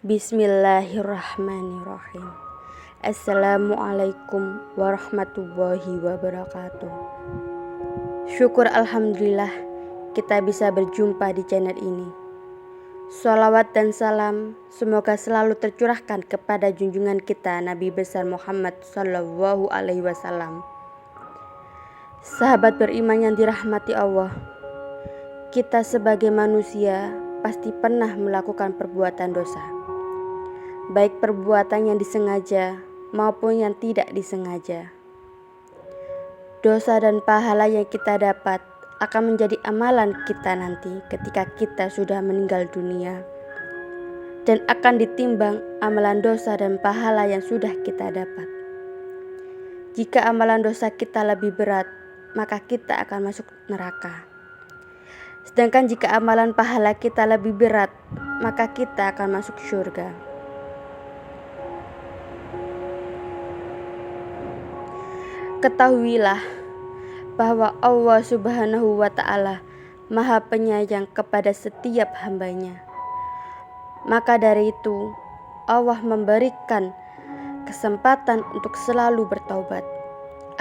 Bismillahirrahmanirrahim. Assalamualaikum warahmatullahi wabarakatuh. Syukur alhamdulillah kita bisa berjumpa di channel ini. Sholawat dan salam semoga selalu tercurahkan kepada junjungan kita Nabi besar Muhammad Sallallahu Alaihi Wasallam. Sahabat beriman yang dirahmati Allah, kita sebagai manusia pasti pernah melakukan perbuatan dosa, baik perbuatan yang disengaja maupun yang tidak disengaja. Dosa dan pahala yang kita dapat akan menjadi amalan kita nanti ketika kita sudah meninggal dunia, dan akan ditimbang amalan dosa dan pahala yang sudah kita dapat. Jika amalan dosa kita lebih berat, maka kita akan masuk neraka. Sedangkan jika amalan pahala kita lebih berat, maka kita akan masuk surga. Ketahuilah bahwa Allah Subhanahu wa Ta'ala Maha Penyayang kepada setiap hambanya. Maka dari itu, Allah memberikan kesempatan untuk selalu bertaubat,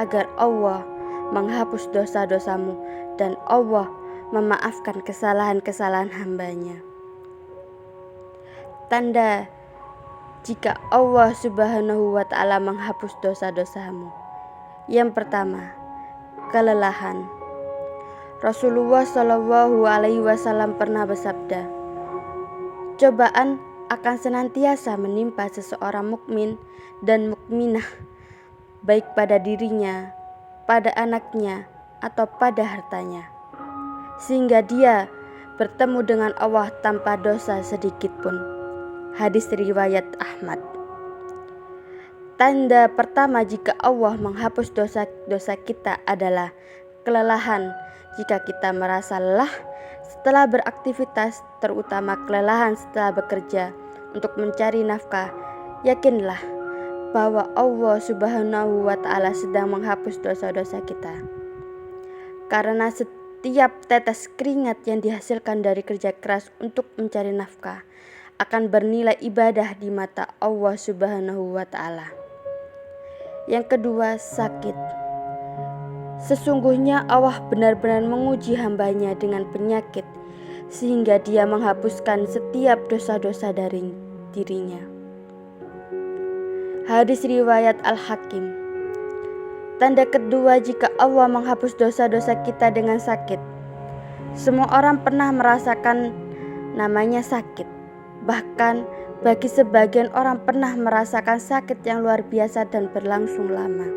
agar Allah menghapus dosa-dosamu dan Allah memaafkan kesalahan-kesalahan hambanya. Tanda jika Allah Subhanahu wa Ta'ala menghapus dosa-dosamu: yang pertama, kelelahan. Rasulullah Shallallahu Alaihi Wasallam pernah bersabda, cobaan akan senantiasa menimpa seseorang mukmin dan mukminah, baik pada dirinya, pada anaknya, atau pada hartanya, sehingga dia bertemu dengan Allah tanpa dosa sedikit pun. Hadis riwayat Ahmad. Tanda pertama jika Allah menghapus dosa-dosa kita adalah kelelahan. Jika kita merasa lelah setelah beraktivitas, terutama kelelahan setelah bekerja untuk mencari nafkah, yakinlah bahwa Allah Subhanahu wa Ta'ala sedang menghapus dosa-dosa kita. Karena setiap tetes keringat yang dihasilkan dari kerja keras untuk mencari nafkah akan bernilai ibadah di mata Allah Subhanahu wa Ta'ala. Yang kedua, sakit. Sesungguhnya Allah benar-benar menguji hambanya dengan penyakit, sehingga dia menghapuskan setiap dosa-dosa dari dirinya. Hadis riwayat Al-Hakim. Tanda kedua jika Allah menghapus dosa-dosa kita dengan sakit. Semua orang pernah merasakan namanya sakit. Bahkan bagi sebagian orang pernah merasakan sakit yang luar biasa dan berlangsung lama.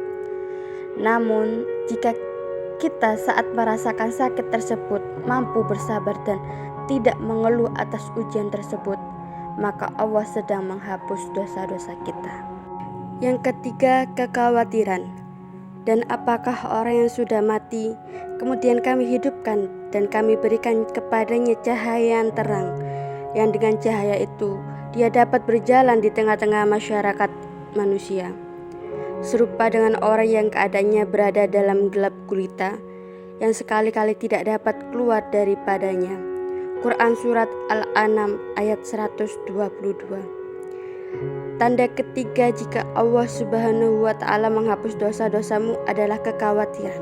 Namun, jika kita saat merasakan sakit tersebut mampu bersabar dan tidak mengeluh atas ujian tersebut, maka Allah sedang menghapus dosa-dosa kita. Yang ketiga, kekhawatiran. Dan apakah orang yang sudah mati kemudian kami hidupkan dan kami berikan kepadanya cahaya yang terang, yang dengan cahaya itu dia dapat berjalan di tengah-tengah masyarakat manusia, serupa dengan orang yang keadaannya berada dalam gelap gulita, yang sekali-kali tidak dapat keluar daripadanya. Quran Surat Al-An'am ayat 122. Tanda ketiga jika Allah Subhanahu wa Ta'ala menghapus dosa-dosamu adalah kekhawatiran.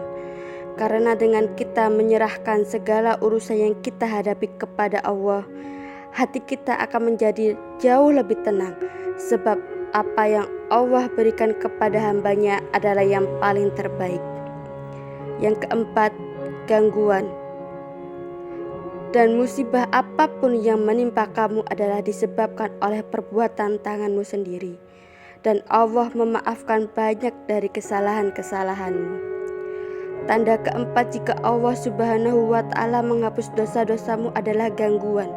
Karena dengan kita menyerahkan segala urusan yang kita hadapi kepada Allah, hati kita akan menjadi jauh lebih tenang, sebab apa yang Allah berikan kepada hambanya adalah yang paling terbaik. Yang keempat, gangguan. Dan musibah apapun yang menimpa kamu adalah disebabkan oleh perbuatan tanganmu sendiri, dan Allah memaafkan banyak dari kesalahan-kesalahanmu. Tanda keempat jika Allah Subhanahu wa Ta'ala menghapus dosa-dosamu adalah gangguan.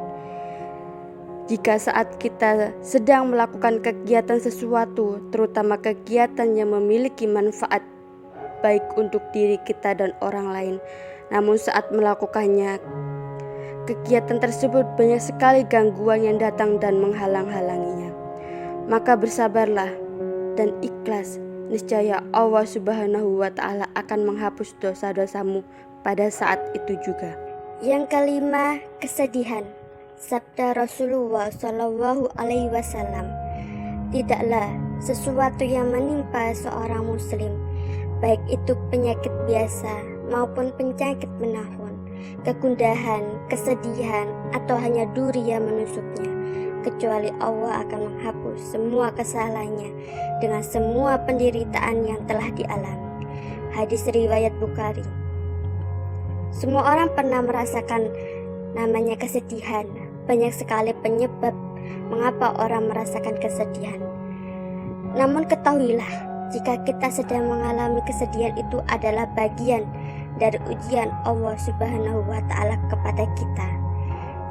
Jika saat kita sedang melakukan kegiatan sesuatu, terutama kegiatan yang memiliki manfaat baik untuk diri kita dan orang lain, namun saat melakukannya, kegiatan tersebut banyak sekali gangguan yang datang dan menghalang-halanginya, maka bersabarlah dan ikhlas. Niscaya Allah Subhanahu wa Ta'ala akan menghapus dosa-dosamu pada saat itu juga. Yang kelima, kesedihan. Sabda Rasulullah Shallallahu Alaihi Wasallam, tidaklah sesuatu yang menimpa seorang muslim, baik itu penyakit biasa maupun penyakit menahun, kegundahan, kesedihan, atau hanya duri yang menusuknya, kecuali Allah akan menghapus semua kesalahannya dengan semua penderitaan yang telah dialami. Hadis riwayat Bukhari. Semua orang pernah merasakan namanya kesedihan. Banyak sekali penyebab mengapa orang merasakan kesedihan. Namun ketahuilah, jika kita sedang mengalami kesedihan, itu adalah bagian dari ujian Allah Subhanahu wa Ta'ala kepada kita.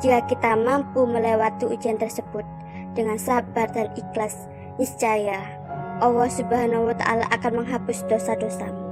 Jika kita mampu melewati ujian tersebut dengan sabar dan ikhlas, niscaya Allah Subhanahu wa Ta'ala akan menghapus dosa-dosamu.